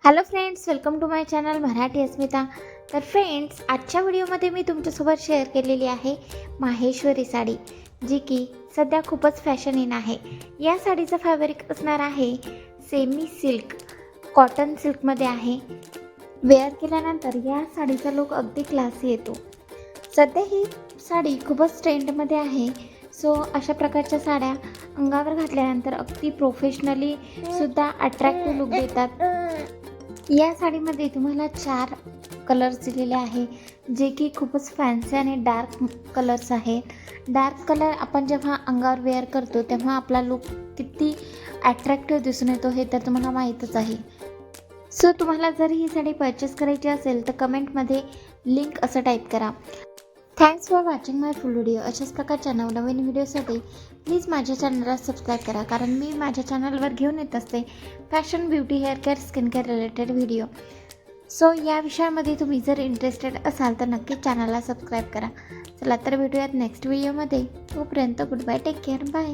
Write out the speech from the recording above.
Hello friends, welcome to my channel Marathi Asmita. तर friends, आजच्या व्हिडिओमध्ये मी तुमच्यासोबत शेअर केलेली आहे माहेश्वरी साडी, जी की सध्या खूपच फॅशन इन आहे. या साडीचं फॅब्रिक असणार आहे सेमी सिल्क, कॉटन सिल्कमध्ये आहे. वेअर केल्यानंतर या साडीचा लुक अगदी क्लासी येतो. सध्या ही साडी खूपच ट्रेंडमध्ये आहे. सो अशा प्रकारच्या साड्या अंगावर घातल्यानंतर अगदी प्रोफेशनली सुद्धा अट्रॅक्टिव्ह लुक देतात. या साडीमध्ये तुम्हाला 4 कलर्स दिलेले आहे, जे की खूपच फॅन्सी आणि डार्क कलर्स आहेत. डार्क कलर आपण जेव्हा अंगावर वेअर करतो तेव्हा आपला लुक किती ॲट्रॅक्टिव्ह दिसून येतो हे तर तुम्हाला माहीतच आहे. सो तुम्हाला जर ही साडी परचेस करायची असेल तर कमेंटमध्ये लिंक असं टाईप करा. Thanks for watching my full video. अशाच प्रकारच्या नवनवीन व्हिडिओसाठी प्लीज माझ्या चॅनलला सबस्क्राईब करा, कारण मी माझ्या चॅनलवर घेऊन येत असते fashion, beauty, hair care, skin care related video. So या विषयामध्ये तुम्ही जर इंटरेस्टेड असाल तर नक्कीच चॅनलला सबस्क्राईब करा. चला तर भेटूयात नेक्स्ट व्हिडिओमध्ये. तोपर्यंत good bye, take care, bye.